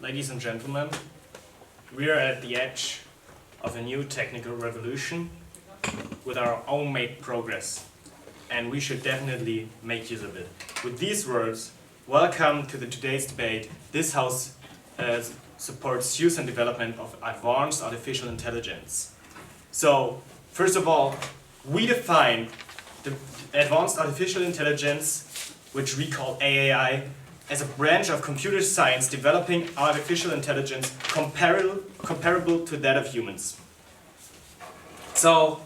Ladies and gentlemen, we are at the edge of a new technical revolution with our own made progress, and we should definitely make use of it. With these words, welcome to today's debate. This house supports use and development of advanced artificial intelligence. So, first of all, we define the advanced artificial intelligence, which we call AAI, as a branch of computer science developing artificial intelligence comparable to that of humans. So,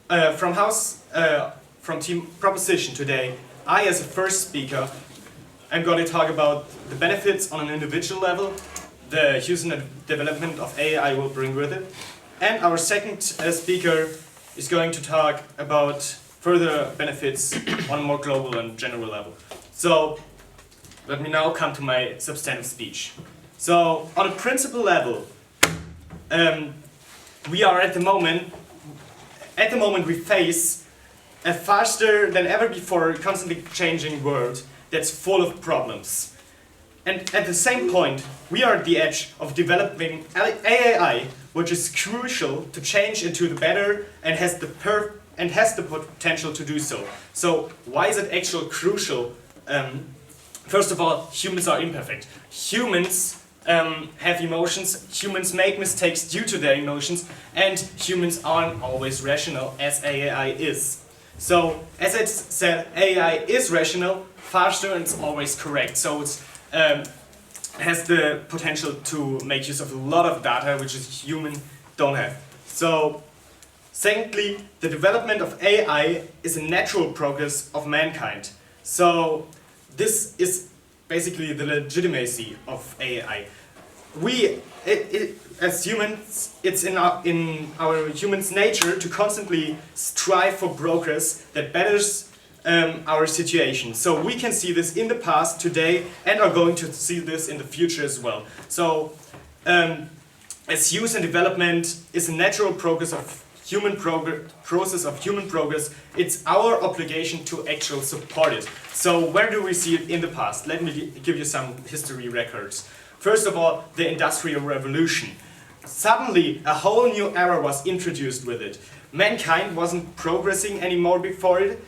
from Team Proposition today, I, as a first speaker, am going to talk about the benefits on an individual level, the use and development of AI will bring with it, and our second speaker is going to talk about further benefits on a more global and general level. So, let me now come to my substantive speech. So, on a principle level, we are at the moment we face a faster than ever before constantly changing world that's full of problems. And at the same point, we are at the edge of developing AAI, which is crucial to change into the better and has the potential to do so. So, why is it actually crucial? First of all, humans are imperfect. Humans have emotions, humans make mistakes due to their emotions, and humans aren't always rational as AI is. So, as I said, AI is rational, faster, and it's always correct. So it has the potential to make use of a lot of data which humans don't have. So, secondly, the development of AI is a natural progress of mankind. So, this is basically the legitimacy of AI. As humans, it's in our humans' nature to constantly strive for progress that betters our situation. So we can see this in the past, today, and are going to see this in the future as well. So, as use and development is a natural progress of human progress, it's our obligation to actually support it. So where do we see it in the past? Let me give you some history records. First of all, the Industrial Revolution. Suddenly, a whole new era was introduced with it. Mankind wasn't progressing anymore before it,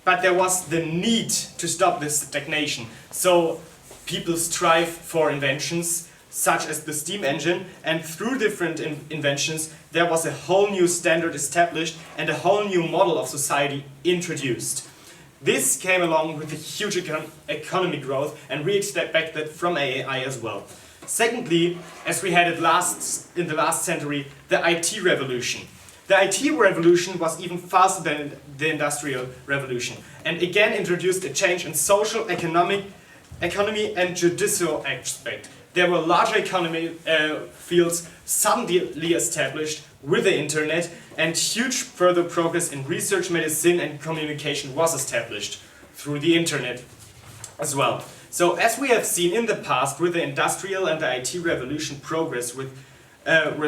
but there was the need to stop this stagnation. So people strive for inventions, such as the steam engine, and through different inventions there was a whole new standard established and a whole new model of society introduced. This came along with a huge economy growth, and we expect that from AI as well. Secondly, as we had it in the last century, the IT revolution. The IT revolution was even faster than the Industrial Revolution, and again introduced a change in social, economy and judicial aspect. There were larger economy fields suddenly established with the internet, and huge further progress in research, medicine and communication was established through the internet as well. So as we have seen in the past with the industrial and the IT revolution progress which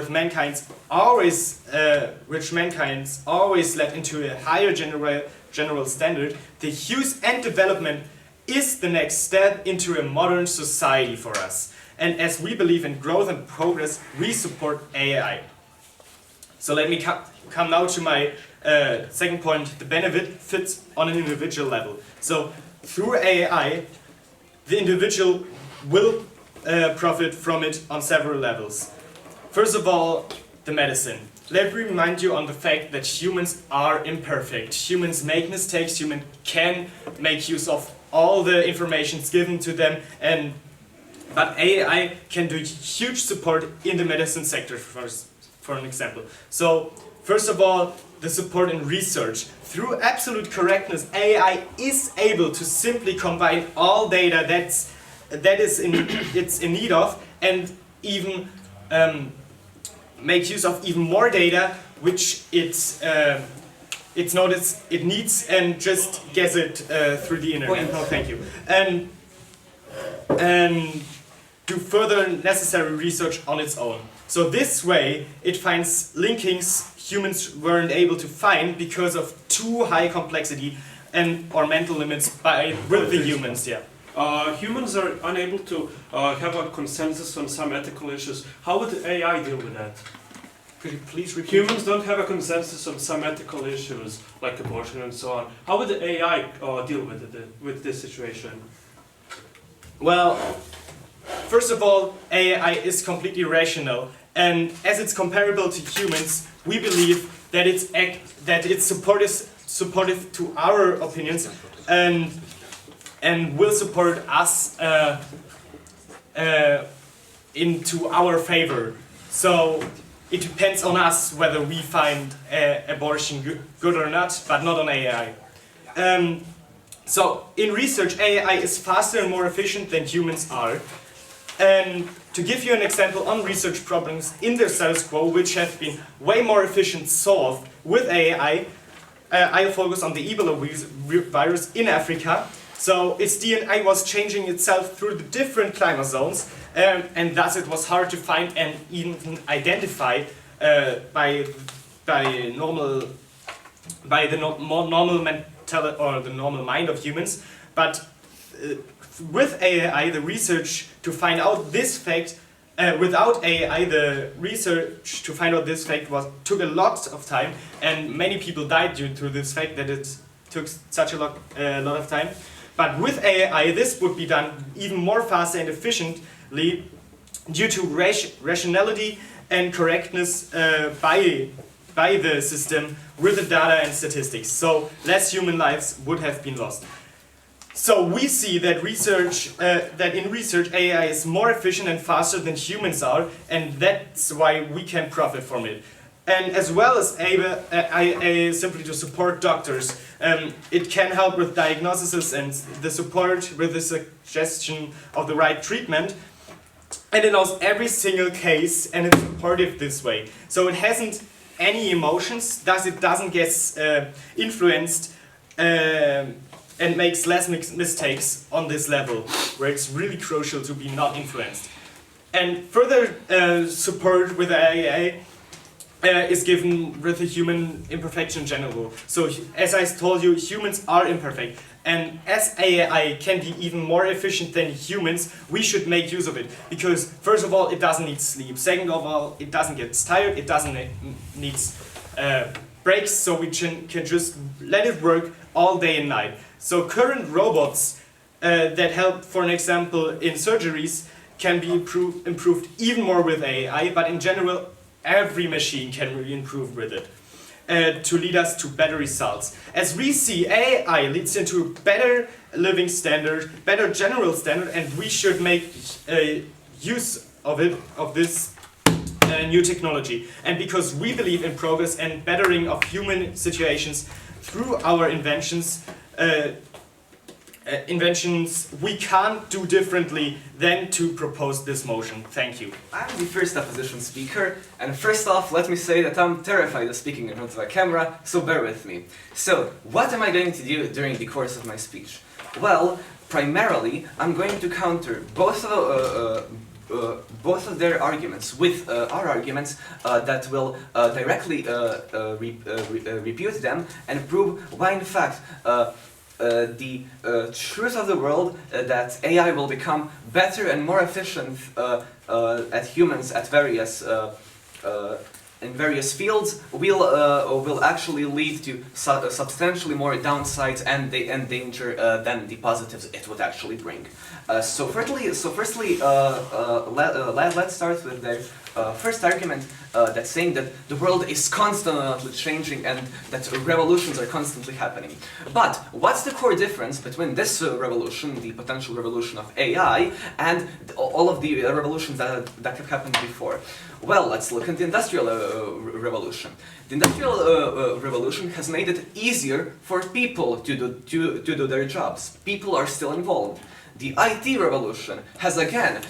mankind's always led into a higher general standard, the use and development is the next step into a modern society for us. And as we believe in growth and progress, we support AI. So let me come now to my second point, the benefits on an individual level. So through AI, the individual will profit from it on several levels. First of all, the medicine. Let me remind you on the fact that humans are imperfect. Humans make mistakes, humans can make use of all the information given to them, but AI can do huge support in the medicine sector, for an example. So, first of all, the support in research. Through absolute correctness, AI is able to simply combine all data that it's in need of, and even make use of even more data which it needs, and just gets it through the internet. No, thank you. And do further necessary research on its own. So this way, it finds linkings humans weren't able to find because of too high complexity or mental limits with the humans. Yeah. humans are unable to have a consensus on some ethical issues. How would AI deal with that? Could you please repeat? Humans don't have a consensus on some ethical issues, like abortion and so on. How would the AI deal with this situation? Well, first of all, AI is completely rational, and as it's comparable to humans, we believe that it's supportive to our opinions and will support us into our favor. So it depends on us whether we find abortion good or not, but not on AI. So in research, AI is faster and more efficient than humans are. And to give you an example on research problems in the status quo, which have been way more efficient solved with AI, I'll focus on the Ebola virus in Africa. So its DNA was changing itself through the different climate zones, and thus it was hard to find and even identify by the normal mentality or the normal mind of humans. But with AI, the research to find out this fact, without AI, the research to find out this fact took a lot of time, and many people died due to this fact that it took such a lot of time. But with AI, this would be done even more faster and efficiently due to rationality and correctness by the system with the data and statistics. So less human lives would have been lost. So we see that in research AI is more efficient and faster than humans are, and that's why we can profit from it. And as well as AI simply to support doctors, it can help with diagnosis and the support with the suggestion of the right treatment. And it knows every single case and it's supportive this way. So it hasn't any emotions, thus it doesn't get influenced and makes less mistakes on this level, where it's really crucial to be not influenced. And further support with AI is given with the human imperfection in general. So as I told you, humans are imperfect. And as AI can be even more efficient than humans, we should make use of it. Because first of all, it doesn't need sleep. Second of all, it doesn't get tired. It doesn't need breaks. So we can just let it work all day and night. So current robots that help, for an example, in surgeries can be improved even more with AI. But in general, every machine can really improve with it. To lead us to better results. As we see, AI leads into a better living standard, better general standard, and we should make use of this new technology. And because we believe in progress and bettering of human situations through our inventions, we can't do differently than to propose this motion. Thank you. I'm the first opposition speaker, and first off, let me say that I'm terrified of speaking in front of a camera, so bear with me. So, what am I going to do during the course of my speech? Well, primarily, I'm going to counter both of their arguments with our arguments that will directly refute them and prove why, in fact, the truth of the world that AI will become better and more efficient at humans at in various fields will actually lead to substantially more downsides and danger than the positives it would actually bring. So firstly, let's start with the first argument that's saying that the world is constantly changing and that revolutions are constantly happening. But what's the core difference between this revolution, the potential revolution of AI, and all of the revolutions that have happened before? Well, let's look at the Industrial Revolution. The Industrial Revolution has made it easier for people to do their jobs. People are still involved. The IT revolution has again,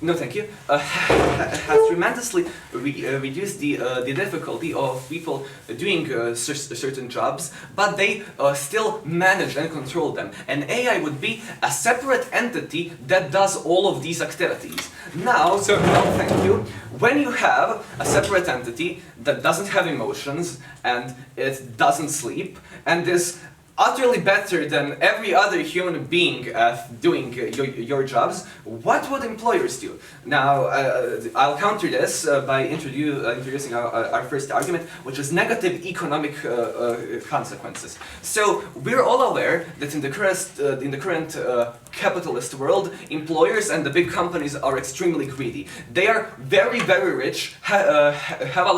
no thank you, has tremendously reduced the difficulty of people doing certain jobs, but they still manage and control them. And AI would be a separate entity that does all of these activities. Now, no thank you, when you have a separate entity that doesn't have emotions and it doesn't sleep and is utterly better than every other human being at doing your jobs, what would employers do? Now, I'll counter this by introducing our first argument, which is negative economic consequences. So, we're all aware that in the current capitalist world, employers and the big companies are extremely greedy. They are very, very rich, have a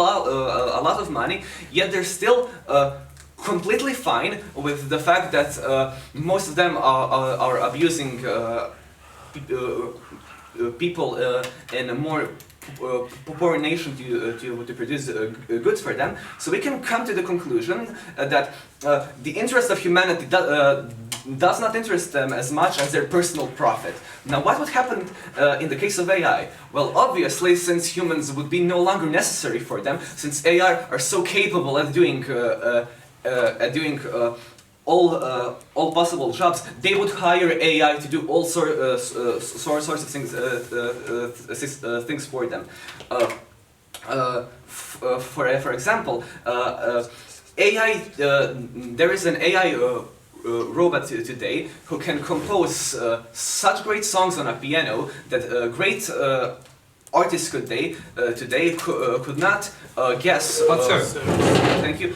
lot of money, yet they're still completely fine with the fact that most of them are abusing people in a more poor nation to produce goods for them. So we can come to the conclusion that the interest of humanity does not interest them as much as their personal profit. Now, what would happen in the case of AI? Well, obviously, since humans would be no longer necessary for them, since AI are so capable at doing all possible jobs, they would hire AI to do all sorts of things for them. For example, AI. There is an AI robot today who can compose such great songs on a piano that great artists today could not guess. Thank you.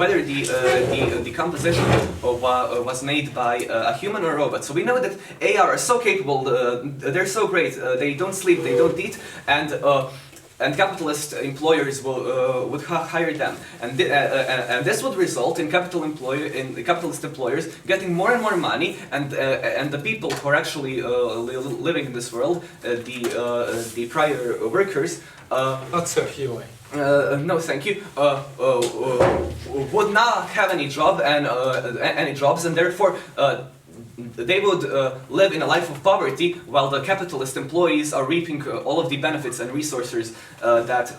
Whether the composition was made by a human or a robot. So we know that AI are so capable. They're so great. They don't sleep. They don't eat. And capitalist employers would hire them, and this would result in capitalist employers getting more and more money, and the people who are actually living in this world, the prior workers. Not so healing. No, thank you. Would not have any jobs, and therefore. They would live in a life of poverty, while the capitalist employees are reaping all of the benefits and resources that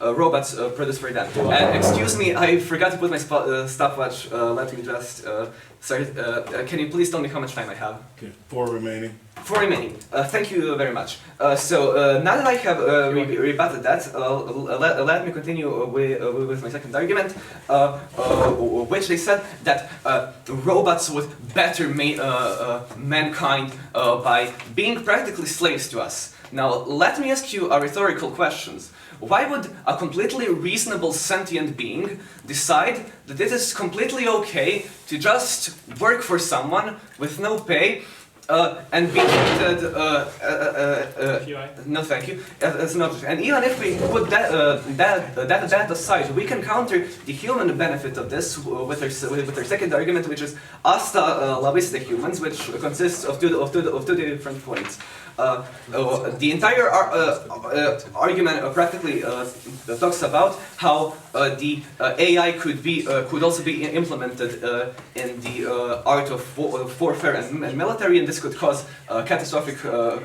robots produce for them. And excuse me, I forgot to put my stopwatch. Let me just. Sorry. Can you please tell me how much time I have? Okay, 4 remaining. 4 remaining. Thank you very much. So now that I have rebutted that, let me continue with my second argument, which they said that robots would better mankind by being practically slaves to us. Now, let me ask you a rhetorical question. Why would a completely reasonable sentient being decide that it is completely okay to just work for someone with no pay and be treated, no thank you, as an object? And even if we put that aside, we can counter the human benefit of this with our second argument, which is hasta la vista humans, which consists of two different points. The entire argument practically talks about how the AI could also be implemented in the art of warfare and military, and this could cause catastrophic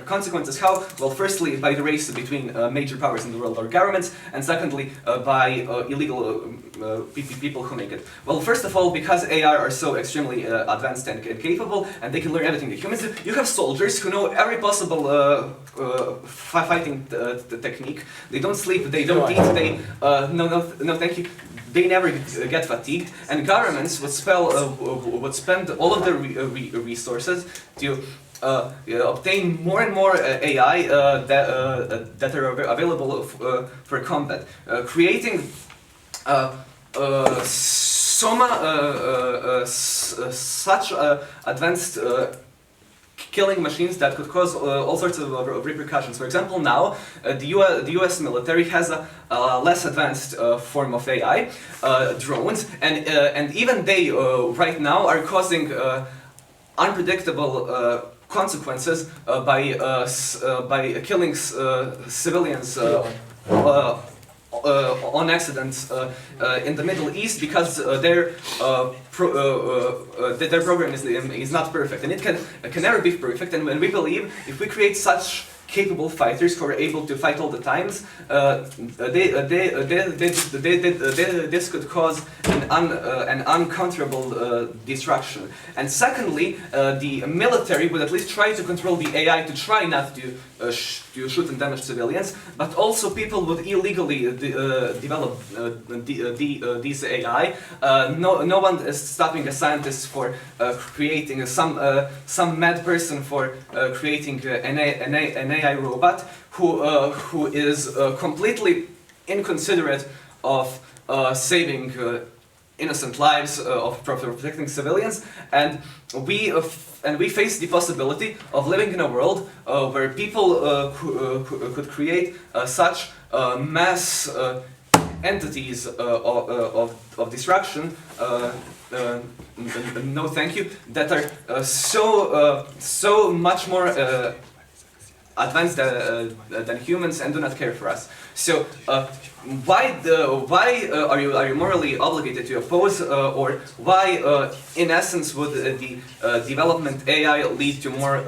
consequences. How? Well, firstly, by the race between major powers in the world or governments, and secondly, by illegal people who make it. Well, first of all, because AI are so extremely advanced and capable, and they can learn everything that humans do, you have soldiers who know every possible fighting technique. They don't sleep, they don't eat, they no thank you. They never get fatigued, and governments would spend all of their resources to obtain more and more AI that are available for combat, creating such advanced killing machines that could cause all sorts of repercussions. For example, now the U.S. military has a less advanced form of AI, drones, and even they right now are causing unpredictable consequences by killing civilians on accidents in the Middle East, because their program is not perfect, and it can never be perfect. And when we believe, if we create such capable fighters who are able to fight all the times, this could cause an uncontrollable destruction. And secondly, the military would at least try to control the AI to try not to shoot and damage civilians, but also people would illegally develop these AI. No one is stopping a scientist for creating some mad person for creating an AI robot who is completely inconsiderate of saving innocent lives, of protecting civilians, and we face the possibility of living in a world where people could create such mass entities of destruction. No, thank you. That are so much more advanced than humans and do not care for us. So why are you morally obligated to oppose, or why in essence would the development AI lead to more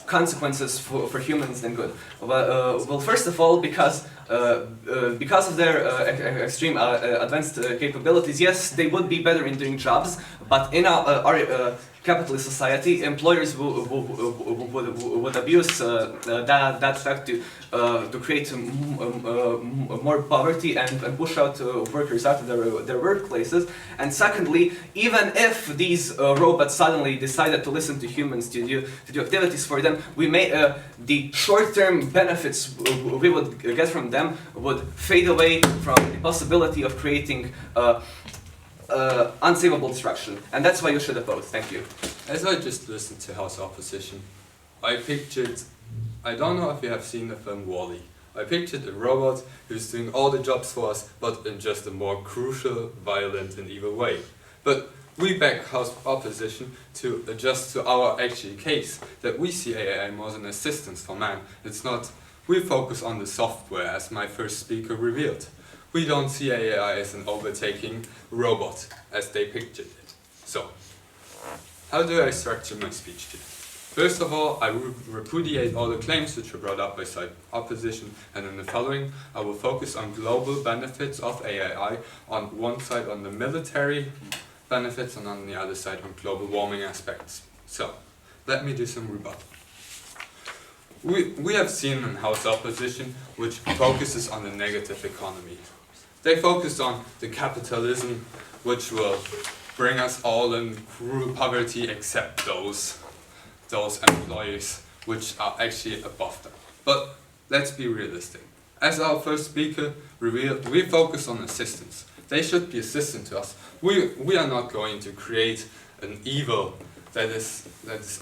consequences for humans than good? Well, first of all, because of their extreme advanced capabilities, yes, they would be better in doing jobs, but in our capitalist society, employers would abuse that fact to create more poverty and push out workers out of their workplaces. And secondly, even if these robots suddenly decided to listen to humans to do activities for them, the short-term benefits we would get from them would fade away from the possibility of creating unsavable destruction, and that's why you should oppose. Thank you. As I just listened to House opposition, I don't know if you have seen the film WALL-E. I pictured a robot who's doing all the jobs for us, but in just a more crucial, violent and evil way. But we back House opposition to adjust to our actual case, that we see AI more as an assistance for man. It's not, we focus on the software, as my first speaker revealed. We don't see AI as an overtaking robot, as they pictured it. So, how do I structure my speech today? First of all, I repudiate all the claims which were brought up by side opposition, and in the following, I will focus on global benefits of AI, on one side on the military benefits, and on the other side on global warming aspects. So, let me do some rebuttal. We have seen in House opposition, which focuses on the negative economy. They focus on the capitalism, which will bring us all in cruel poverty except those employees which are actually above them. But let's be realistic. As our first speaker revealed, we focus on assistance. They should be assistant to us. We are not going to create an evil that is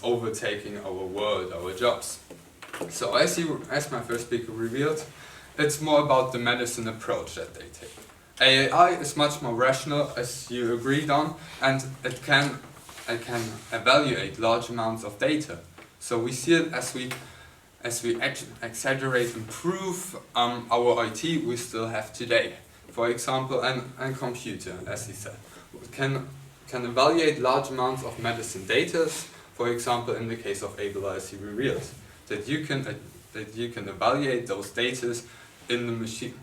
overtaking our world, our jobs. So as my first speaker revealed, it's more about the medicine approach that they take. AI is much more rational, as you agreed on, and it can evaluate large amounts of data. So we see it as we exaggerate, improve our IT we still have today. For example, and computer, as he said, can evaluate large amounts of medicine data. For example, in the case of Ebola, as he revealed, that you can evaluate those data in the machine,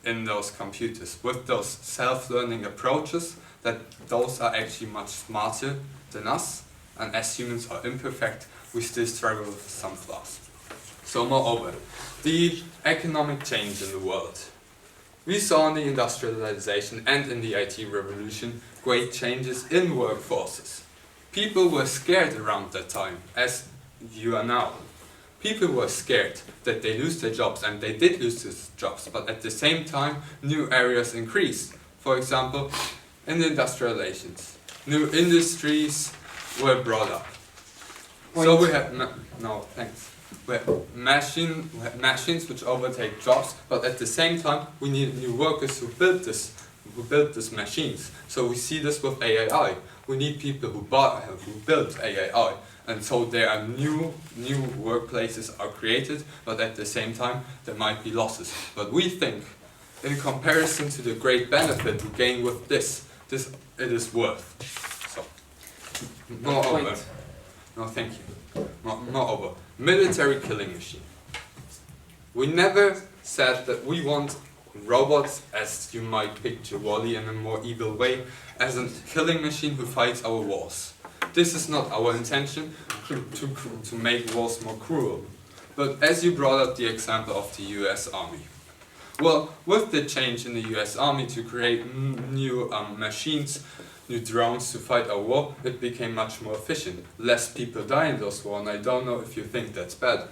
in those computers, with those self-learning approaches, that those are actually much smarter than us, and as humans are imperfect, we still struggle with some flaws. So moreover, the economic change in the world. We saw in the industrialization and in the IT revolution great changes in workforces. People were scared around that time, as you are now. People were scared that they lose their jobs, and they did lose their jobs, but at the same time new areas increased. For example, in the industrializations, new industries were brought up. So we had we had machines which overtake jobs, but at the same time we need new workers who build these machines. So we see this with AI. We need people who build AI. And so there are new workplaces are created, but at the same time there might be losses. But we think, in comparison to the great benefit we gain with this it is worth. So, moreover, no, thank you. Moreover, military killing machine. We never said that we want robots, as you might picture Wall-E in a more evil way, as a killing machine who fights our wars. This is not our intention to make wars more cruel. But as you brought up the example of the US Army. Well, with the change in the US Army to create new machines, new drones to fight our war, it became much more efficient. Less people die in those wars, and I don't know if you think that's bad.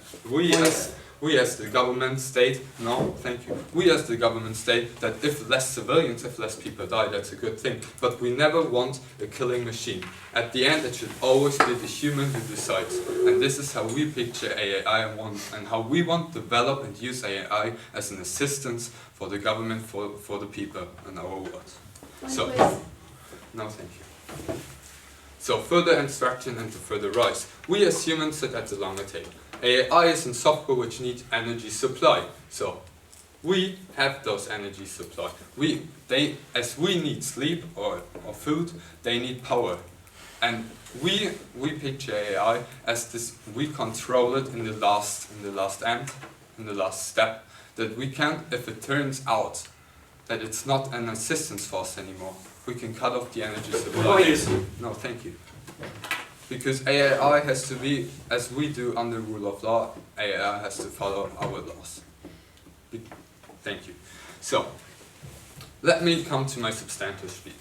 We as the government state, no, thank you. We as the government state that if less civilians, if less people die, that's a good thing. But we never want a killing machine. At the end, it should always be the human who decides. And this is how we picture AI and how we want to develop and use AI as an assistance for the government, for the people in our world. So, no, thank you. So further instruction and to further rise. We as humans sit at the longer table. AI is in software which needs energy supply. So we have those energy supply. As we need sleep or food, they need power. And we picture AI as this, we control it in the last step, that we can, if it turns out that it's not an assistance force anymore, we can cut off the energy supply. No, thank you. Because AI has to be, as we do under rule of law, AI has to follow our laws. Thank you. So, let me come to my substantive speech.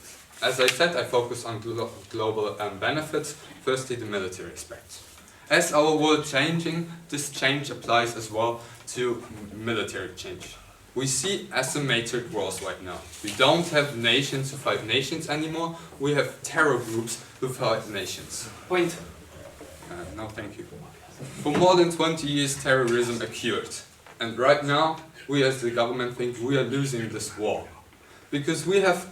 As I said, I focus on global benefits, firstly the military aspects. As our world changing, this change applies as well to military change. We see asymmetric wars right now. We don't have nations who fight nations anymore, we have terror groups who fight nations. Point. No, thank you. For more than 20 years terrorism occurred. And right now, we as the government think we are losing this war. Because we have,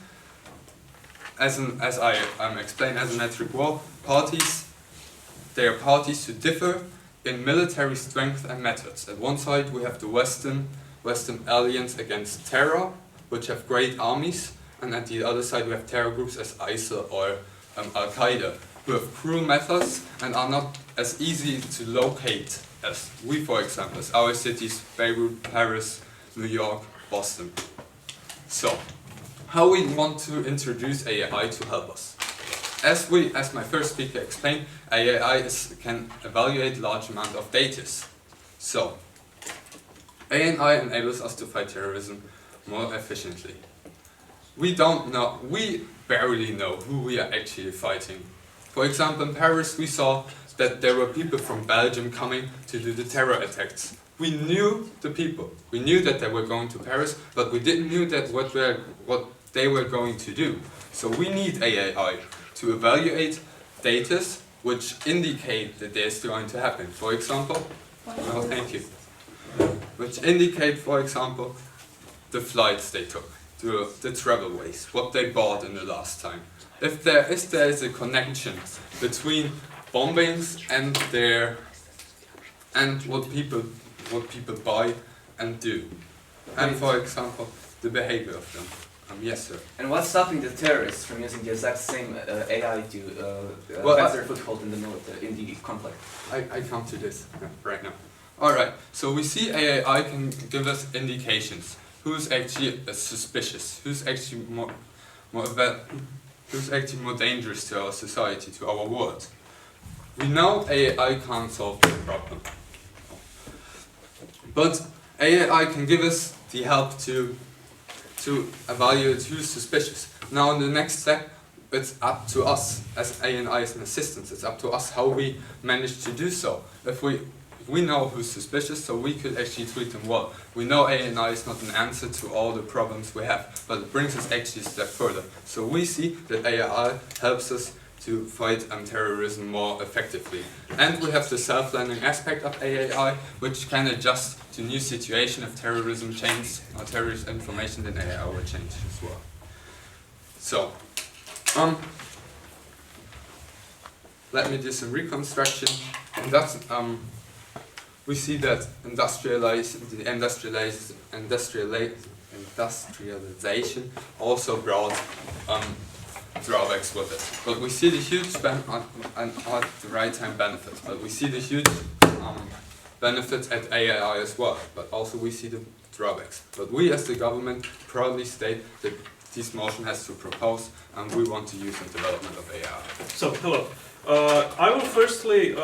as I explained, asymmetric war, parties, they are parties who differ in military strength and methods. At one side we have the Western alliance against terror, which have great armies, and at the other side we have terror groups as ISIL or Al-Qaeda, who have cruel methods and are not as easy to locate as we, for example, as our cities, Beirut, Paris, New York, Boston. So, how we want to introduce AI to help us? As my first speaker explained, AI can evaluate large amount of data. So, AI enables us to fight terrorism more efficiently. We barely know who we are actually fighting. For example, in Paris we saw that there were people from Belgium coming to do the terror attacks. We knew the people. We knew that they were going to Paris, but we didn't know that what they were going to do. So we need AI to evaluate data which indicate that there's going to happen. For example, thank you. Which indicate, for example, the flights they took, the travel ways, what they bought in the last time. If there is a connection between bombings and what people buy and do, and for example, the behavior of them. Yes, sir. And what's stopping the terrorists from using the exact same AI to advance their foothold in the conflict? I come to this right now. Alright, so we see AI can give us indications. Who's actually suspicious? Who's actually more dangerous to our society, to our world? We know AI can't solve the problem. But AI can give us the help to evaluate who's suspicious. Now in the next step, it's up to us, as AI is an assistant, it's up to us how we manage to do so. If we know who's suspicious, so we could actually treat them well. We know AI is not an answer to all the problems we have, but it brings us actually a step further. So we see that AI helps us to fight terrorism more effectively. And we have the self-learning aspect of AI, which can adjust to new situation if terrorism changes or terrorist information, then AI will change as well. So, let me do some reconstruction. And that's, we see that industrialization also brought drawbacks with it. But we see the huge at the right time benefits. But we see the huge benefits at AI as well, but also we see the drawbacks. But we as the government proudly state that this motion has to propose and we want to use the development of AI. So, hello. I will firstly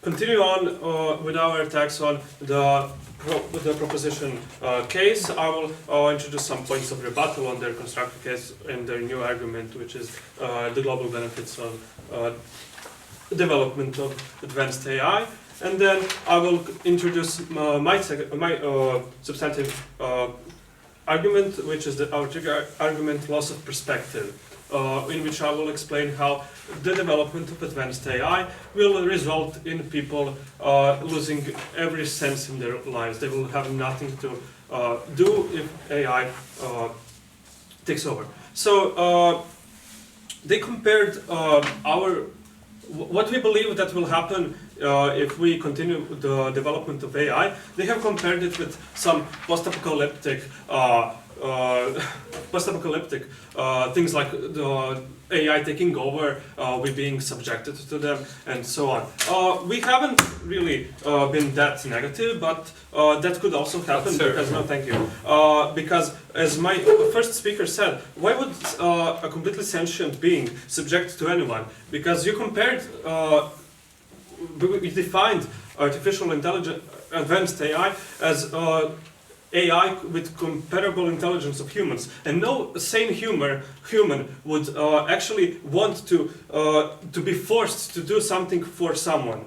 continue on with our attacks on the proposition case. I will introduce some points of rebuttal on their constructive case and their new argument, which is the global benefits of development of advanced AI. And then I will introduce my substantive argument, which is our trigger argument, loss of perspective, in which I will explain how the development of advanced AI will result in people losing every sense in their lives. They will have nothing to do if AI takes over. So they compared what we believe that will happen if we continue the development of AI. They have compared it with some post-apocalyptic things like the AI taking over, we being subjected to them, and so on. We haven't really been that negative, but that could also happen. Because, no, thank you. Because, as my first speaker said, why would a completely sentient being subject to anyone? Because you compared, you defined artificial intelligence, advanced AI, as AI with comparable intelligence of humans, and no sane human would actually want to be forced to do something for someone.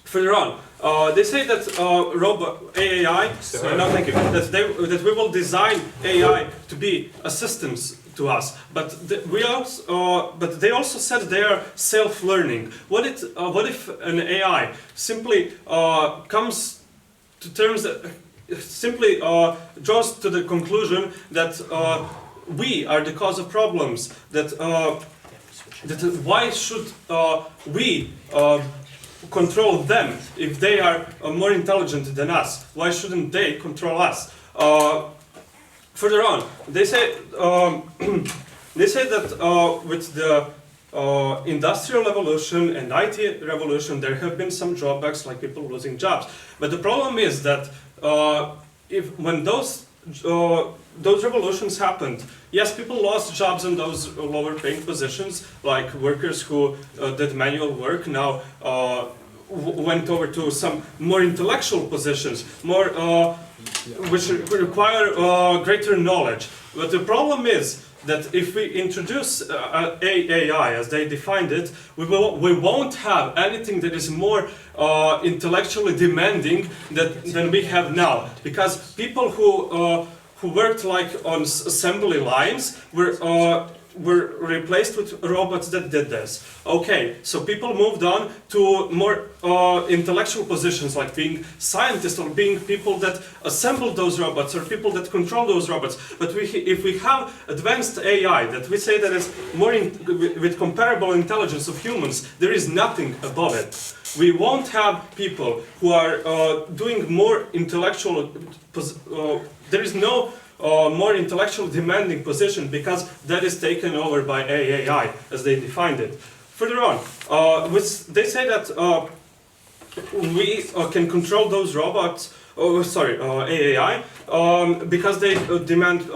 Further on, they say that AI, no, thank you, that we will design AI to be assistants to us, but they also said they are self-learning. What if an AI simply comes to terms that simply draws to the conclusion that we are the cause of problems, that why should we control them if they are more intelligent than us? Why shouldn't they control us? Further on, they say that with the industrial revolution and IT revolution, there have been some drawbacks, like people losing jobs. But the problem is that when those revolutions happened, yes, people lost jobs in those lower-paying positions, like workers who did manual work now went over to some more intellectual positions, which require greater knowledge. But the problem is that if we introduce AI as they defined it, we won't have anything that is more intellectually demanding than we have now. Because people who worked like on assembly lines were replaced with robots that did this. Okay, so people moved on to more intellectual positions, like being scientists or being people that assemble those robots or people that control those robots. But if we have advanced AI that we say that is more with comparable intelligence of humans, there is nothing above it. We won't have people who are doing more intellectual. There is no more intellectually demanding position, because that is taken over by AI as they defined it. Further on, they say that we can control those robots, AI, because they demand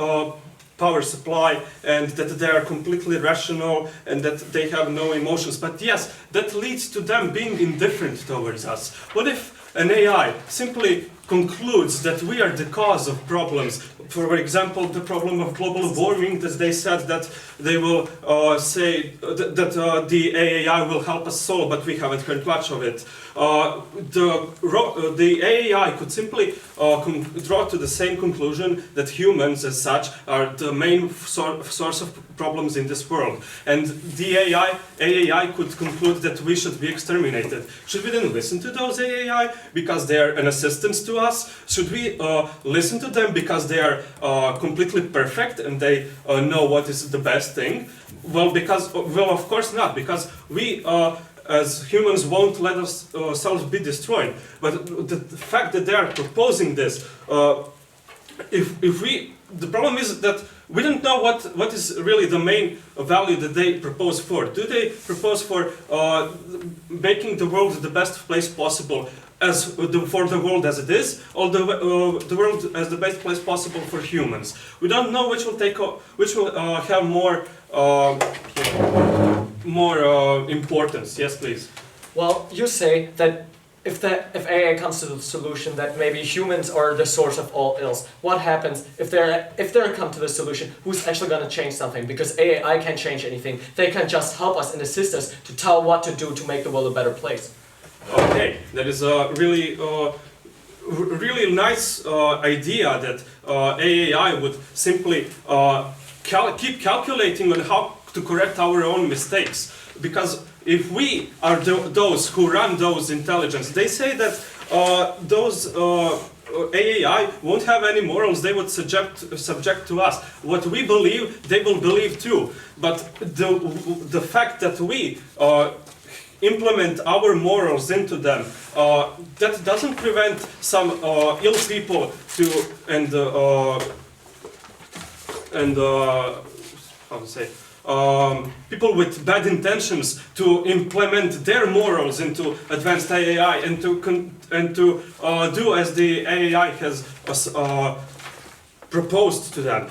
power supply, and that they are completely rational and that they have no emotions. But yes, that leads to them being indifferent towards us. What if an AI simply concludes that we are the cause of problems? For example, the problem of global warming, that they said that they will say that the AI will help us solve, but we haven't heard much of it. The AI could simply draw to the same conclusion that humans as such are the main source of problems in this world. And the AI could conclude that we should be exterminated. Should we then listen to those AI because they are an assistance to us? Should we listen to them because they are completely perfect and they know what is the best thing? Well, of course not, because we as humans won't let ourselves be destroyed. But the fact that they are proposing this the problem is that we don't know what is really the main value that they propose for. Do they propose for making the world the best place possible for the world as it is, or the world as the best place possible for humans? We don't know which will have more importance. Yes, please. Well, you say that if AI comes to the solution that maybe humans are the source of all ills, what happens if they come to the solution? Who's actually going to change something? Because AI can't change anything. They can just help us and assist us to tell what to do to make the world a better place. Okay, that is a really nice idea that AI would simply keep calculating on how to correct our own mistakes. Because if we are those who run those intelligence, they say that those AI won't have any morals, they would subject to us. What we believe, they will believe too. But the fact that we implement our morals into them, that doesn't prevent some ill people how to say, people with bad intentions to implement their morals into advanced AI and to do as the AI has proposed to them.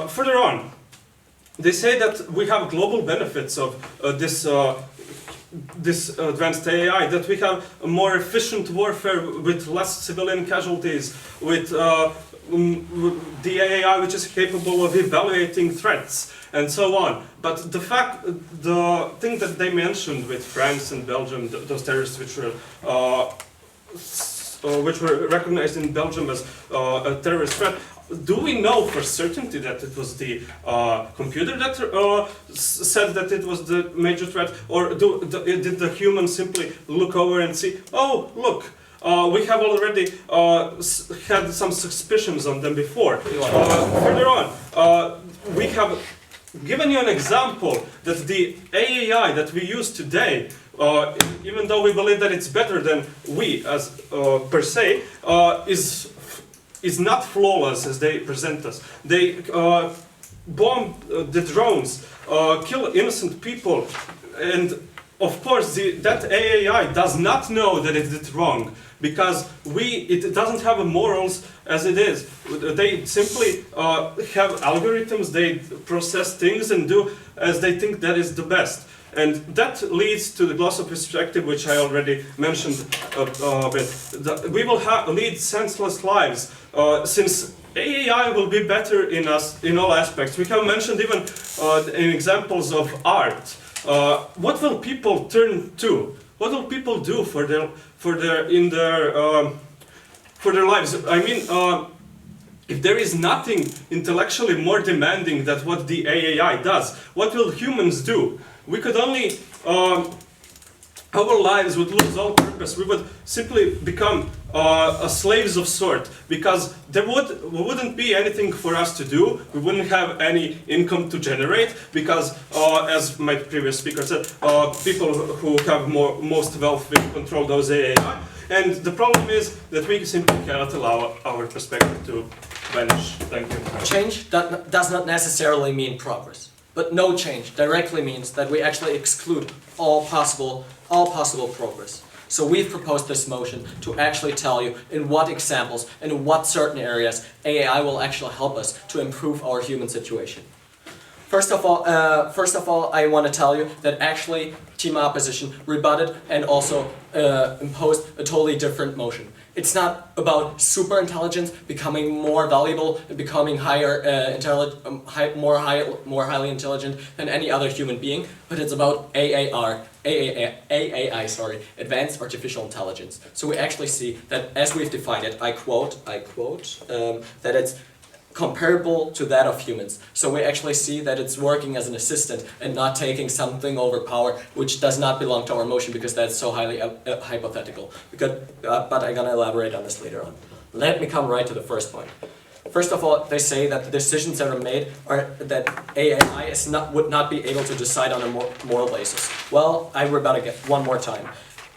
Further on, they say that we have global benefits of this advanced AI, that we have a more efficient warfare with less civilian casualties, with the AI which is capable of evaluating threats, and so on. But the thing that they mentioned with France and Belgium, those terrorists which were recognized in Belgium as a terrorist threat, do we know for certainty that it was the computer that said that it was the major threat, or did the human simply look over and see, oh, look, we have already had some suspicions on them before. Further on, we have given you an example that the AI that we use today, even though we believe that it's better than we as per se, is not flawless as they present us. They bomb the drones, kill innocent people, and of course that AI does not know that it did wrong, because it doesn't have morals as it is. They simply have algorithms, they process things and do as they think that is the best. And that leads to the glossal perspective, which I already mentioned a bit. We will lead senseless lives, since AI will be better in us in all aspects. We have mentioned even in examples of art. What will people turn to? What will people do for their lives? I mean, if there is nothing intellectually more demanding than what the AI does, what will humans do? We could only, our lives would lose all purpose. We would simply become slaves of sort, because there wouldn't be anything for us to do. We wouldn't have any income to generate, because as my previous speaker said, people who have most wealth will control those AI. And the problem is that we simply cannot allow our perspective to vanish. Thank you. Change does not necessarily mean progress. But no change directly means that we actually exclude all possible progress. So we've proposed this motion to actually tell you in what examples and in what certain areas AI will actually help us to improve our human situation. First of all, I want to tell you that actually Team Opposition rebutted and also imposed a totally different motion. It's not about super intelligence becoming more valuable and becoming more highly intelligent than any other human being, but it's about AAI, Advanced Artificial Intelligence. So we actually see that, as we've defined it, I quote, that it's comparable to that of humans. So we actually see that it's working as an assistant and not taking something over power, which does not belong to our motion, because that's so highly hypothetical. But I'm gonna elaborate on this later on. Let me come right to the first point. First of all, they say that the decisions that are made are that AI would not be able to decide on a moral basis. Well, I rebut again one more time.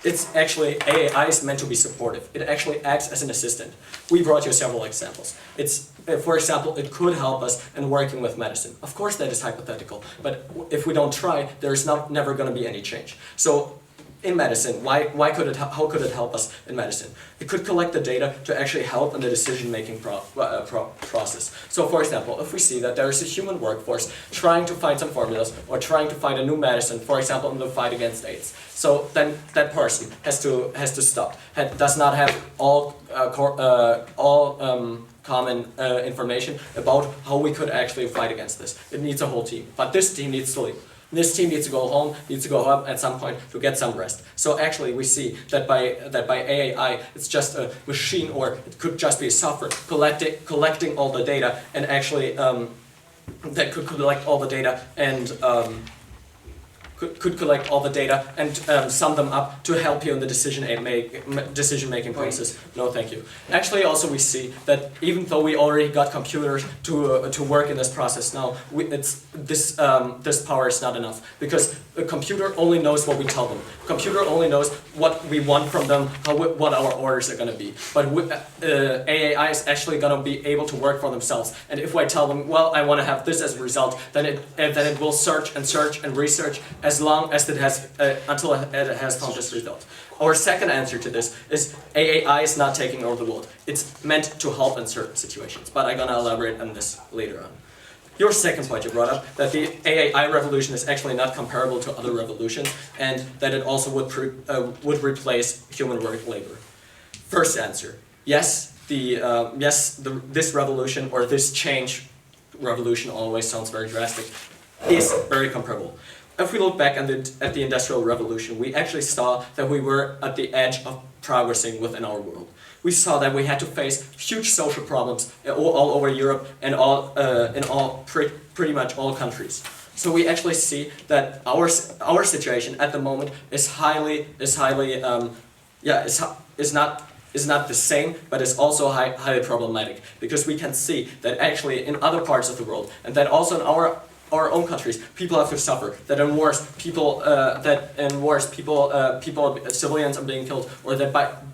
it's actually, AI is meant to be supportive. It actually acts as an assistant. We brought you several examples. It's, for example, it could help us in working with medicine. Of course that is hypothetical, but if we don't try, there's never going to be any change. So in medicine, how could it help us in medicine? It could collect the data to actually help in the decision-making process. So for example, if we see that there is a human workforce trying to find some formulas or trying to find a new medicine, for example, in the fight against AIDS, so then that person has to stop. Does not have all common information about how we could actually fight against this. It needs a whole team, but this team needs to leave. This team needs to go home, needs to go up at some point to get some rest. So actually we see that by AI, it's just a machine, or it could just be a software collecting all the data, and actually that could collect all the data and could collect all the data and sum them up to help you in the decision-making process. No, thank you. Actually, also we see that even though we already got computers to work in this process now, this power is not enough, because the computer only knows what we tell them. Computer only knows what we want from them, what our orders are going to be. But AI is actually going to be able to work for themselves. And if I tell them, well, I want to have this as a result, then it will search and research as long as it has until it has found this result. Our second answer to this is AI is not taking over the world. It's meant to help in certain situations, but I'm gonna elaborate on this later on. Your second point you brought up, that the AI revolution is actually not comparable to other revolutions, and that it also would replace human work labor. First answer, yes, this revolution, or this change, revolution always sounds very drastic, is very comparable. If we look back at the Industrial Revolution, we actually saw that we were at the edge of progressing within our world. We saw that we had to face huge social problems all over Europe and pretty much all countries. So we actually see that our situation at the moment is not the same, but is also highly problematic, because we can see that actually in other parts of the world, and that also in our own countries, people have to suffer. That in wars, civilians are being killed, or that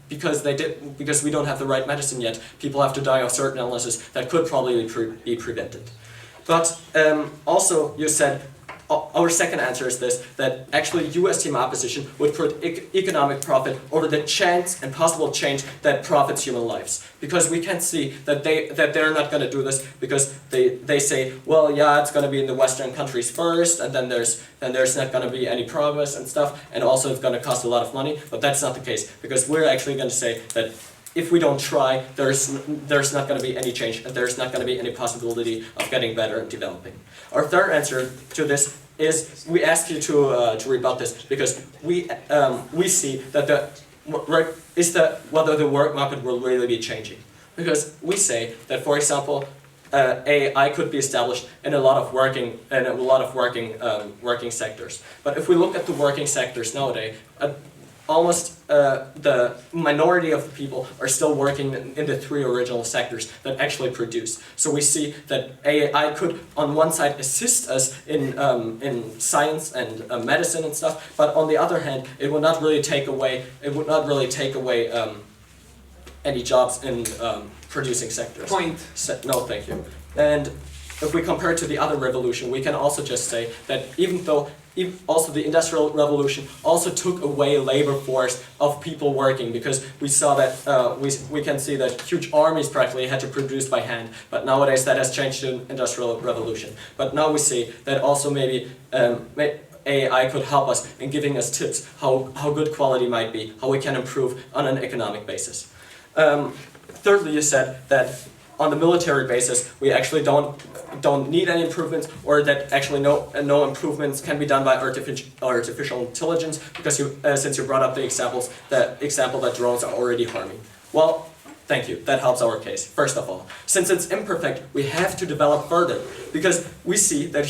because we don't have the right medicine yet, people have to die of certain illnesses that could probably be prevented. But also, you said, our second answer is this, that actually you as team opposition would put economic profit over the chance and possible change that profits human lives. Because we can see that they're not going to do this, because they say, well, yeah, it's going to be in the Western countries first, and then there's not going to be any progress and stuff, and also it's going to cost a lot of money. But that's not the case, because we're actually going to say that if we don't try, there's not going to be any change, and there's not going to be any possibility of getting better and developing. Our third answer to this is, we ask you to rebut this, because we see that whether the work market will really be changing. Because we say that, for example, AI could be established in a lot of working sectors. But if we look at the working sectors nowadays, almost the minority of the people are still working in the three original sectors that actually produce. So we see that AI could, on one side, assist us in science and medicine and stuff, but on the other hand, it would not really take away. Any jobs in producing sectors. Point. No, thank you. And if we compare it to the other revolution, we can also just say that also the Industrial Revolution also took away labor force of people working, because we saw that we can see that huge armies practically had to produce by hand, but nowadays that has changed in Industrial Revolution. But now we see that also maybe AI could help us in giving us tips how good quality might be, how we can improve on an economic basis. Thirdly, you said that on the military basis, we actually don't need any improvements, or that actually no improvements can be done by artificial intelligence, because since you brought up the example that drones are already harming. Well, thank you. That helps our case. First of all, since it's imperfect, we have to develop further, because we see that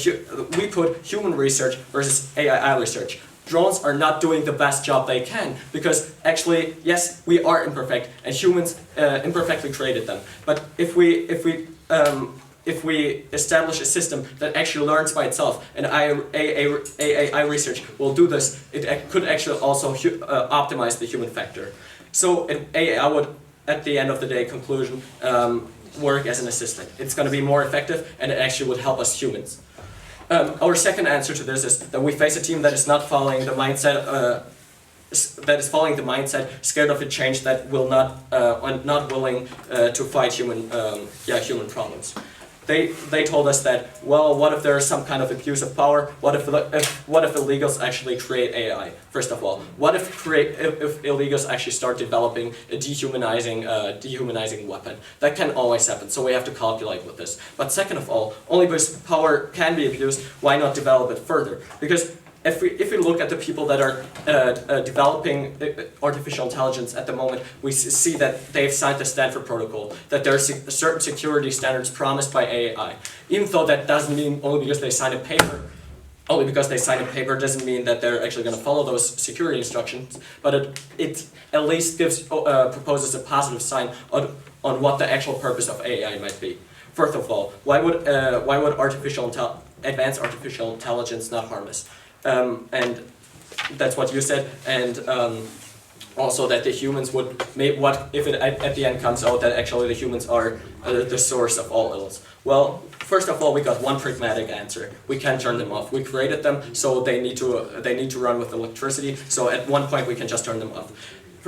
we put human research versus AI research. Drones are not doing the best job they can, because actually, yes, we are imperfect, and humans imperfectly created them. But if we if we establish a system that actually learns by itself, and AI research will do this, it could actually also optimize the human factor. So AI would, at the end of the day, conclusion, work as an assistant. It's going to be more effective, and it actually would help us humans. Our second answer to this is that we face a team that is not following the mindset. Scared of a change that will not willing to fight human problems. They told us that, well, what if there is some kind of abuse of power? What if illegals actually create AI? First of all, what if illegals actually start developing a dehumanizing weapon? That can always happen. So we have to calculate with this. But second of all, only because power can be abused, why not develop it further? Because if we look at the people that are developing artificial intelligence at the moment, we see that they've signed the Stanford Protocol, that there are certain security standards promised by AI. Even though that doesn't mean only because they sign a paper doesn't mean that they're actually going to follow those security instructions, but it at least proposes a positive sign on what the actual purpose of AI might be. First of all, why would advanced artificial intelligence not harm us? And that's what you said, and also that the humans would what if it at the end comes out that actually the humans are the source of all ills? Well, first of all, we got one pragmatic answer. We can't turn them off. We created them, so they need to run with electricity. So at one point we can just turn them off.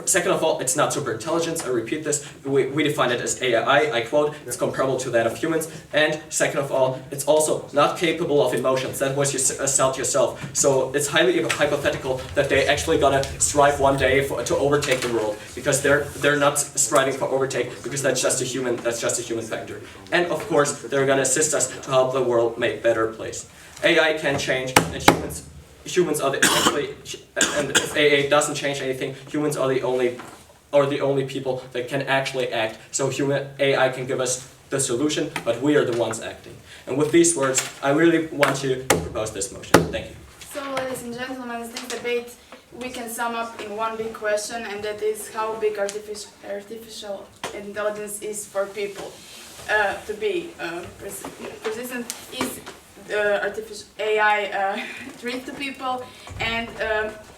Second of all, it's not super intelligence. I repeat this. We define it as AI. I quote, it's comparable to that of humans. And second of all, it's also not capable of emotions. That was you sell to yourself. So it's highly hypothetical that they actually gonna strive one day to overtake the world, because they're not striving for overtake, because that's just a human factor. And of course, they're gonna assist us to help the world make a better place. AI can change, and humans are and if AI doesn't change anything, humans are the only people that can actually act. So AI can give us the solution, but we are the ones acting. And with these words, I really want to propose this motion. Thank you. So, ladies and gentlemen, this debate we can sum up in one big question, and that is how big artificial intelligence is for people to be persistent. Is artificial AI treat to people? And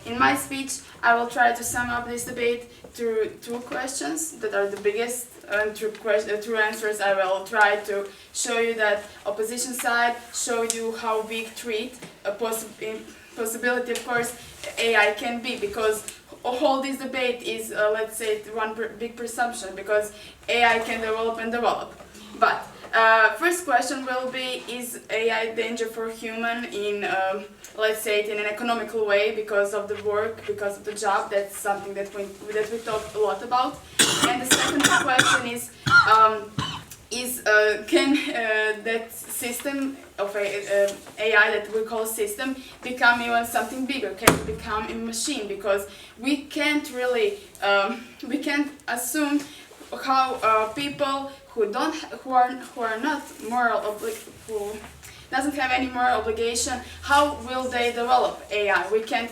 in my speech I will try to sum up this debate through two questions that are the biggest, and through answers I will try to show you that opposition side, show you how big treat a possibility, of course, AI can be, because all this debate is let's say one big presumption, because AI can develop and develop. But first question will be, is AI danger for human in, let's say it in an economical way, because of the work, because of the job? That's something that we talk a lot about. And the second question is can that system of AI that we call system become even something bigger? Can it become a machine? Because we can't really, we can't assume how people who are not moral, who doesn't have any moral obligation, how will they develop AI? We can't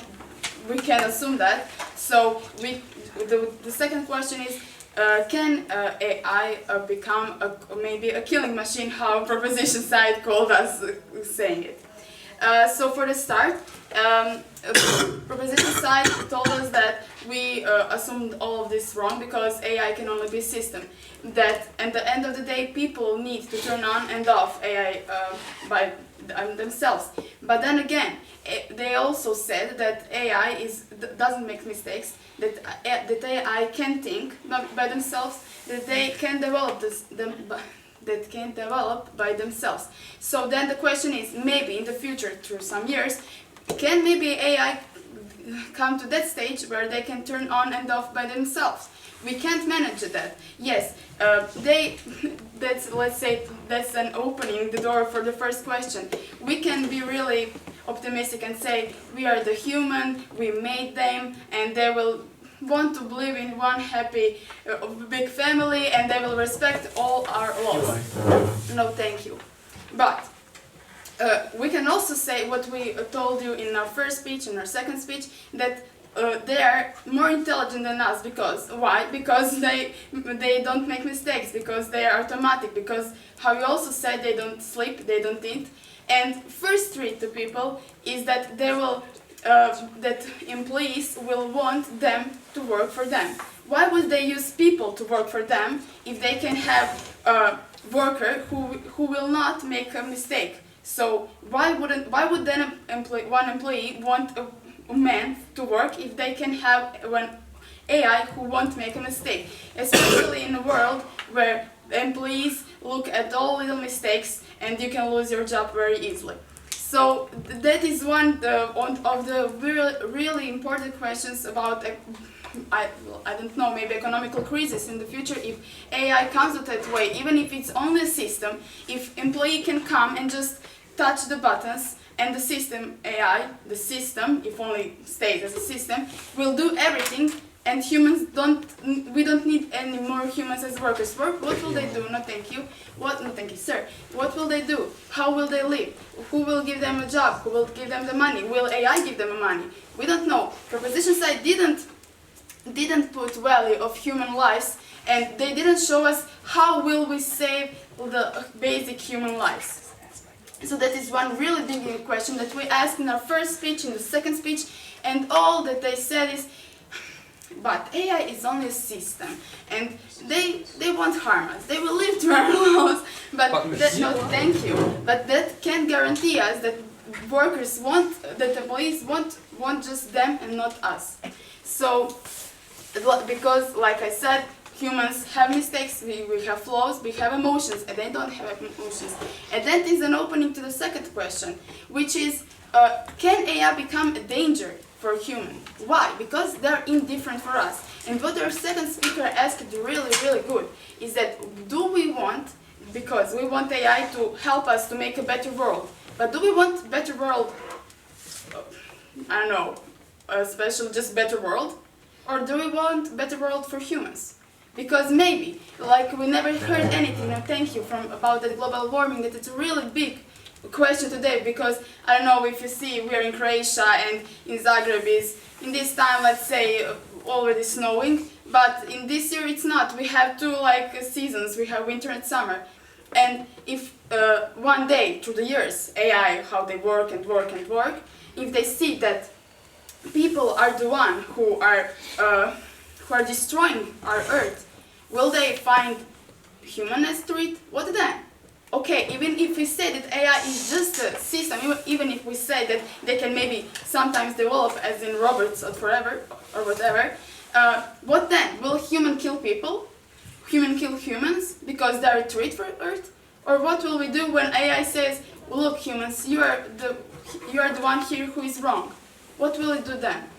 assume that. So the second question is, can AI become maybe a killing machine? How proposition side called us saying it. So for the start, proposition side told us that we assumed all of this wrong, because AI can only be a system. That at the end of the day, people need to turn on and off AI by themselves. But then again, they also said that AI doesn't make mistakes, that AI can think by themselves, that they can develop by themselves. So then the question is, maybe in the future, through some years, can maybe AI come to that stage where they can turn on and off by themselves? We can't manage that. Yes, let's say that's an opening the door for the first question. We can be really optimistic and say we are the human, we made them, and they will want to live in one happy big family, and they will respect all our laws. No, thank you. But we can also say what we told you in our first speech and our second speech, that they are more intelligent than us. Because why? Because they don't make mistakes, because they are automatic, because how you also said, they don't sleep, they don't eat. And first treat to people is that they will that employees will want them to work for them. Why would they use people to work for them if they can have a worker who will not make a mistake? So why would then one employee want a man to work if they can have one AI who won't make a mistake? Especially in a world where employees look at all little mistakes and you can lose your job very easily. So that is one of the really important questions about I don't know, maybe economical crisis in the future if AI comes with that way. Even if it's only a system, if employee can come and just touch the buttons and the system AI, the system, if only stays as a system, will do everything, and humans we don't need any more humans as workers. What will they do? No thank you. No thank you, sir. What will they do? How will they live? Who will give them a job? Who will give them the money? Will AI give them the money? We don't know. Proposition side didn't put value of human lives, and they didn't show us how will we save the basic human lives. So that is one really big question that we asked in our first speech, in the second speech, and all that they said is, but AI is only a system, and they won't harm us. They will live to our laws, but that, no, thank you. But that can't guarantee us that workers that employees want just them and not us. So, because like I said, humans have mistakes, we have flaws, we have emotions, and they don't have emotions. And that is an opening to the second question, which is, can AI become a danger for human? Why? Because they're indifferent for us. And what our second speaker asked really, really good is that do we want, because we want AI to help us to make a better world, but do we want better world, I don't know, especially just better world? Or do we want better world for humans? Because maybe, like we never heard anything, no thank you, about the global warming, that it's a really big question today, because I don't know if you see, we are in Croatia and in Zagreb is, in this time, let's say, already snowing, but in this year it's not. We have two seasons, we have winter and summer. And if one day, through the years, AI, how they work and work and work, if they see that people are the one who are destroying our earth, will they find humanness to it? What then? Okay, even if we say that AI is just a system, even if we say that they can maybe sometimes develop as in robots or forever or whatever, what then? Will human kill people? Human kill humans because they are a threat for Earth? Or what will we do when AI says, look humans, you are the one here who is wrong? What will it do then?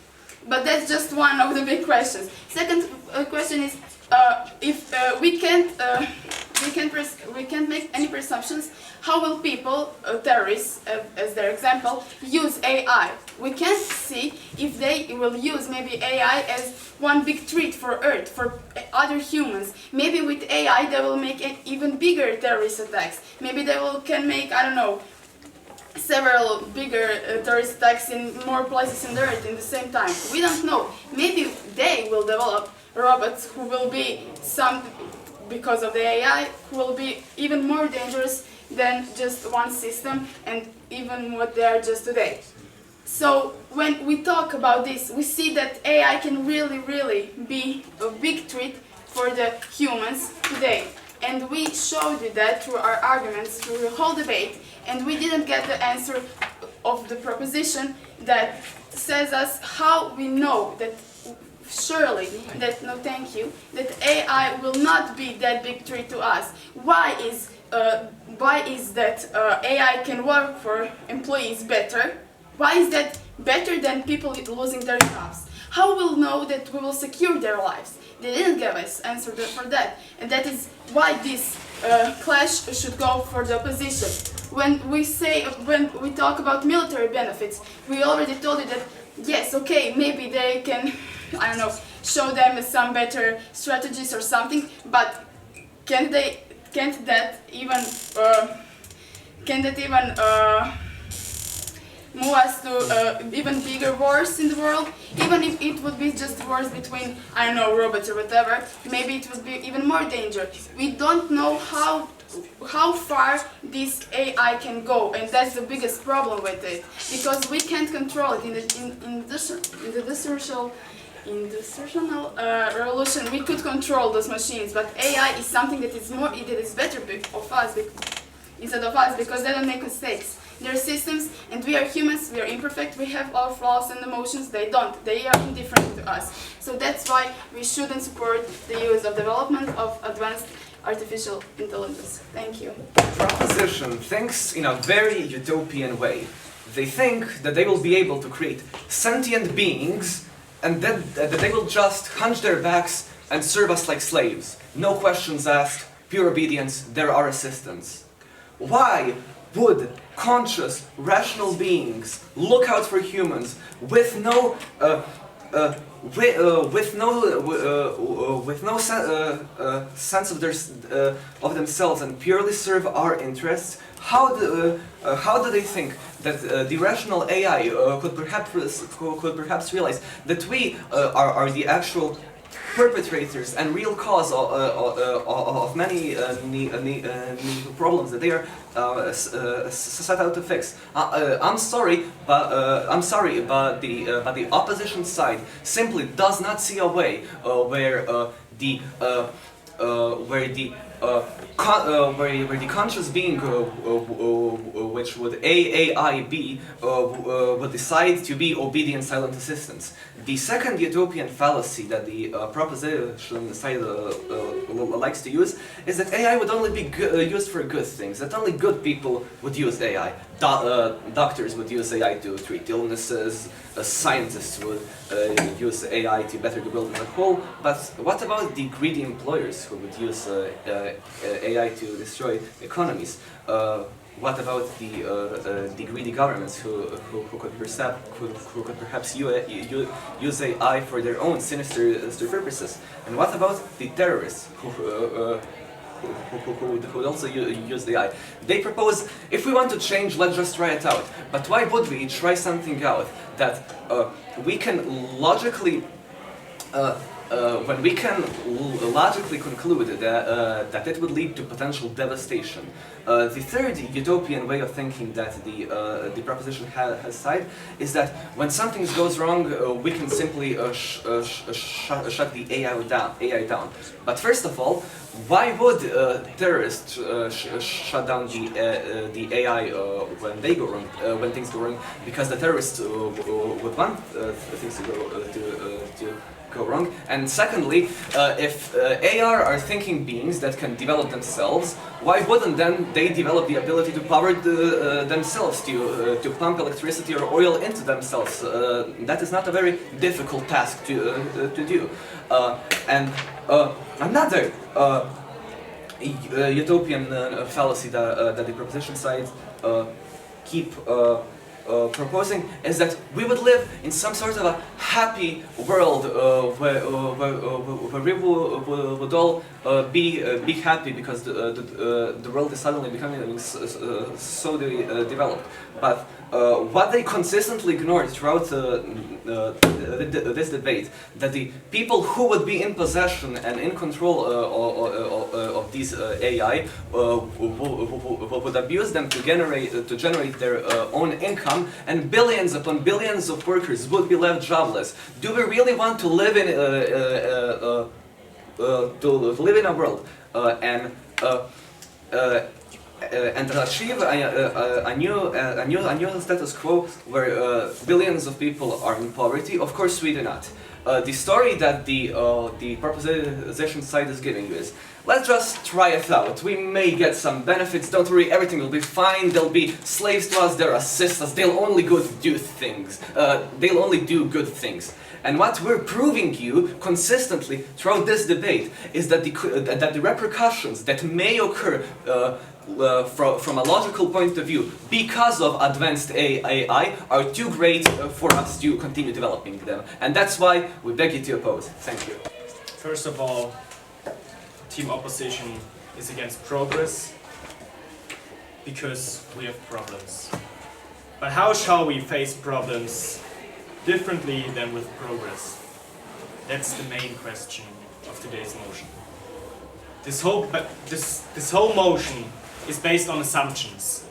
But that's just one of the big questions. Second question is, if we can't make any presumptions, how will people, terrorists as their example, use AI? We can't see if they will use maybe AI as one big threat for Earth, for other humans. Maybe with AI they will make even bigger terrorist attacks. Maybe they can make, I don't know, several bigger terrorist attacks in more places in the Earth in the same time. We don't know. Maybe they will develop robots who will be because of the AI, who will be even more dangerous than just one system and even what they are just today. So when we talk about this, we see that AI can really, really be a big threat for the humans today. And we showed you that through our arguments, through the whole debate, and we didn't get the answer of the proposition that says us how we know that surely, that no thank you, that AI will not be that big threat to us. Why is that AI can work for employees better? Why is that better than people losing their jobs? How will know that we will secure their lives? They didn't give us answer for that, and that is why this clash should go for the opposition. When we talk about military benefits, we already told you that yes, okay, maybe they can, I don't know, show them some better strategies or something, but can that even move us to even bigger wars in the world. Even if it would be just wars between, I don't know, robots or whatever, maybe it would be even more dangerous. We don't know how far this AI can go, and that's the biggest problem with it, because we can't control it in the industrial revolution. We could control those machines, but AI is something that is better instead of us, because they don't make mistakes. They're systems, and we are humans, we are imperfect, we have our flaws and emotions, they don't. They are indifferent to us. So that's why we shouldn't support the use of development of advanced artificial intelligence. Thank you. Proposition thinks in a very utopian way. They think that they will be able to create sentient beings and that they will just hunch their backs and serve us like slaves. No questions asked, pure obedience, they're our assistants. Why would conscious, rational beings look out for humans with no sense of themselves and purely serve our interests? How do they think that the rational AI could perhaps realize that we are the actual perpetrators and real cause of many problems that they are set out to fix? I'm sorry, but the opposition side simply does not see a way where the conscious being, which would AI be, would decide to be obedient silent assistants. The second utopian fallacy that the proposition side likes to use is that AI would only be used for good things, that only good people would use AI. Doctors would use AI to treat illnesses, scientists would use AI to better the world as a whole, but what about the greedy employers who would use AI to destroy economies? What about the greedy governments who could perhaps use AI for their own sinister purposes? And what about the terrorists who would also use the AI? They propose, if we want to change, let's just try it out. But why would we try something out that we can logically when we can logically conclude that it would lead to potential devastation? The third utopian way of thinking that the proposition has side is that when something goes wrong, we can simply shut the AI down. But first of all, why would terrorists shut down the AI when they go wrong, when things go wrong? Because the terrorists would want things to go wrong. And secondly, if AR are thinking beings that can develop themselves, why wouldn't then they develop the ability to power themselves, to pump electricity or oil into themselves? That is not a very difficult task to do. And another utopian fallacy that the proposition side keep proposing is that we would live in some sort of a happy world where we would all be happy because the world is suddenly becoming so developed. But what they consistently ignored throughout this debate, that the people who would be in possession and in control of these AI would abuse them to generate their own income, and billions upon billions of workers would be left jobless. Do we really want to live in a world and achieve a new status quo where billions of people are in poverty? Of course we do not. The story that the proposition side is giving you is, let's just try it out. We may get some benefits, don't worry, everything will be fine. They'll be slaves to us, they'll assist us, they'll only do things. They'll only do good things. And what we're proving you consistently throughout this debate is that the repercussions that may occur from a logical point of view because of advanced AI are too great for us to continue developing them. And that's why we beg you to oppose. Thank you. First of all, Team Opposition is against progress because we have problems. But how shall we face problems differently than with progress? That's the main question of today's motion. This whole motion is based on assumptions.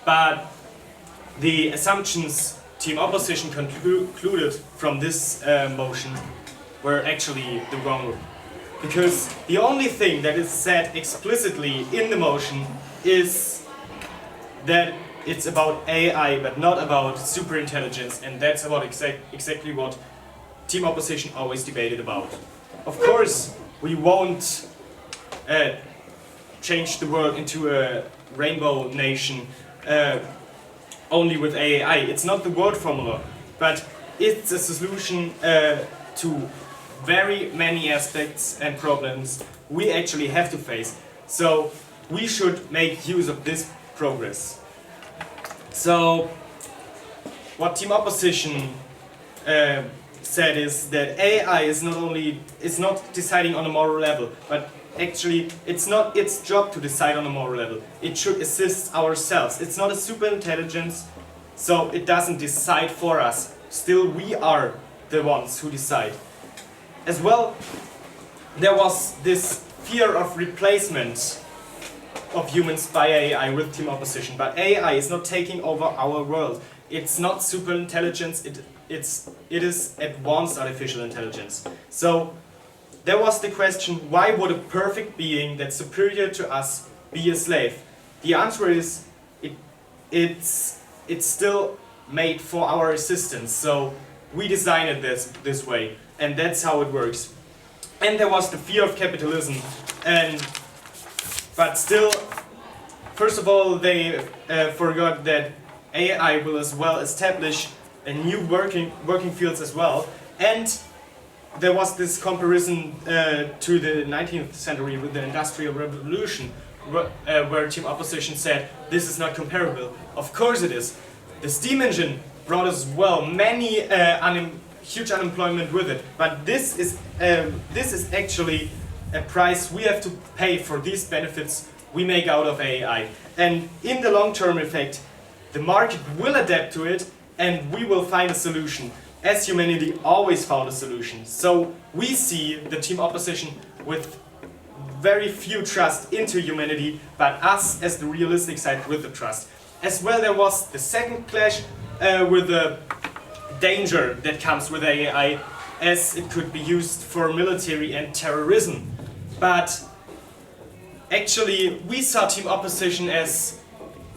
But the assumptions Team Opposition concluded from this motion were actually the wrong one. Because the only thing that is said explicitly in the motion is that it's about AI, but not about superintelligence, and that's about exactly what Team Opposition always debated about. Of course, we won't change the world into a rainbow nation only with AI. It's not the word formula, but it's a solution to very many aspects and problems we actually have to face. So we should make use of this progress. So what Team Opposition said is that AI is not deciding on a moral level, but actually it's not its job to decide on a moral level. It should assist ourselves. It's not a super intelligence, so it doesn't decide for us. Still, we are the ones who decide. As well, there was this fear of replacement of humans by AI with Team Opposition, but AI is not taking over our world. It's not super intelligence, it is advanced artificial intelligence. So there was the question, why would a perfect being that's superior to us be a slave? The answer is it's still made for our assistance, so we designed it this way, and that's how it works. And there was the fear of capitalism, but still, first of all, they forgot that AI will as well establish a new working fields as well, and there was this comparison to the 19th century with the Industrial Revolution, where Team Opposition said this is not comparable. Of course it is. The steam engine brought as well many huge unemployment with it, but this is actually a price we have to pay for these benefits we make out of AI. And in the long-term effect, the market will adapt to it, and we will find a solution, as humanity always found a solution. So we see the Team Opposition with very few trust into humanity, but us as the realistic side with the trust. As well, there was the second clash with the danger that comes with AI, as it could be used for military and terrorism. But actually, we saw Team Opposition as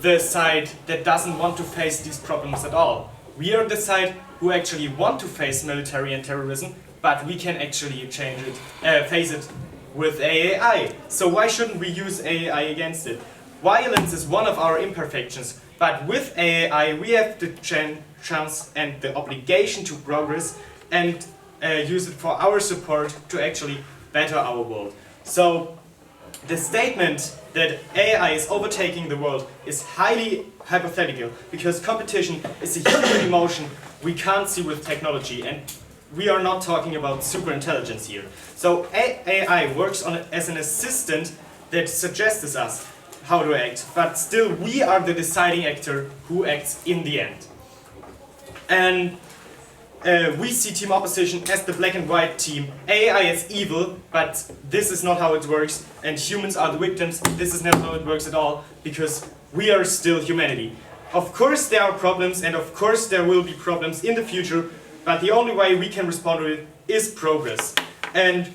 the side that doesn't want to face these problems at all. We are the side who actually want to face military and terrorism, but we can actually face it with AI. So why shouldn't we use AI against it? Violence is one of our imperfections, but with AI we have the chance and the obligation to progress and use it for our support to actually better our world. So the statement that AI is overtaking the world is highly hypothetical, because competition is a human emotion we can't see with technology, and we are not talking about superintelligence here. So AI works as an assistant that suggests us how to act, but still we are the deciding actor who acts in the end. And we see Team Opposition as the black and white team. AI is evil, but this is not how it works, and humans are the victims. This is not how it works at all, because we are still humanity. Of course there are problems, and of course there will be problems in the future, but the only way we can respond to it is progress. And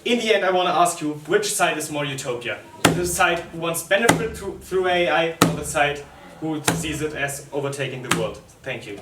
in the end, I want to ask you, which side is more utopia? The side who wants benefit through AI, or the side who sees it as overtaking the world? Thank you.